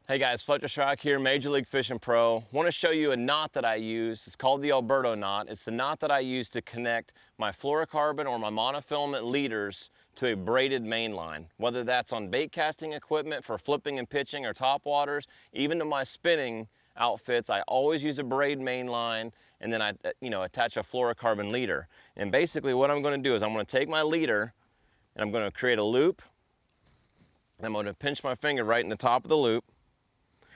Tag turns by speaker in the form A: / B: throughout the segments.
A: Hey guys, Fletcher Shryock here, Major League Fishing Pro. Want to show you a knot that I use. It's called the Alberto knot. It's the knot that I use to connect my fluorocarbon or my monofilament leaders to a braided main line. Whether that's on bait casting equipment for flipping and pitching or topwaters, even to my spinning outfits, I always use a braid main line and then I attach a fluorocarbon leader. And basically what I'm going to do is I'm going to take my leader and I'm going to create a loop. And I'm going to pinch my finger right in the top of the loop.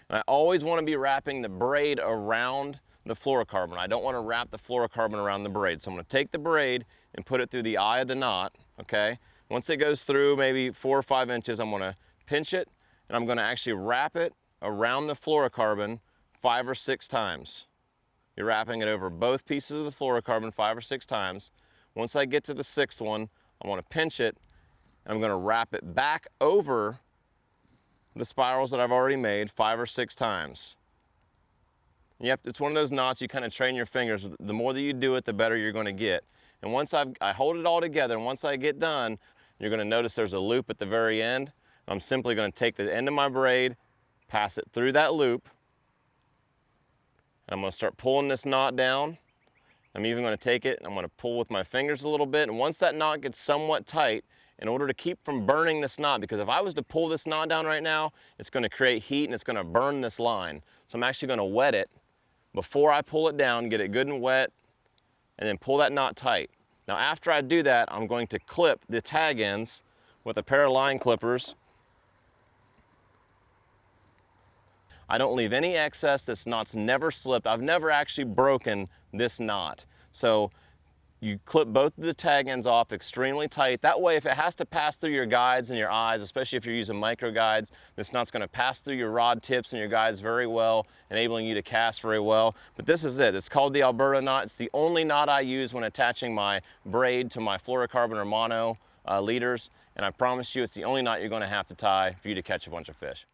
A: And I always want to be wrapping the braid around the fluorocarbon. I don't want to wrap the fluorocarbon around the braid. So I'm going to take the braid and put it through the eye of the knot, okay? Once it goes through maybe 4 or 5 inches, I'm going to pinch it and I'm going to actually wrap it around the fluorocarbon 5 or 6 times. You're wrapping it over both pieces of the fluorocarbon 5 or 6 times. Once I get to the 6th one, I want to pinch it and I'm going to wrap it back over the spirals that I've already made 5 or 6 times. It's one of those knots you kind of train your fingers. The more that you do it, the better you're going to get. And once I hold it all together, and once I get done, you're going to notice there's a loop at the very end. I'm simply going to take the end of my braid, pass it through that loop, and I'm going to start pulling this knot down. I'm even going to take it and I'm going to pull with my fingers a little bit, and once that knot gets somewhat tight, in order to keep from burning this knot, because if I was to pull this knot down right now, it's going to create heat and it's going to burn this line. So I'm actually going to wet it before I pull it down, get it good and wet, and then pull that knot tight. Now after I do that, I'm going to clip the tag ends with a pair of line clippers. I don't leave any excess. This knot's never slipped. I've never actually broken this knot. So you clip both of the tag ends off extremely tight. That way, if it has to pass through your guides and your eyes, especially if you're using micro guides, this knot's going to pass through your rod tips and your guides very well, enabling you to cast very well. But this is it. It's called the Alberto knot. It's the only knot I use when attaching my braid to my fluorocarbon or mono leaders. And I promise you, it's the only knot you're going to have to tie for you to catch a bunch of fish.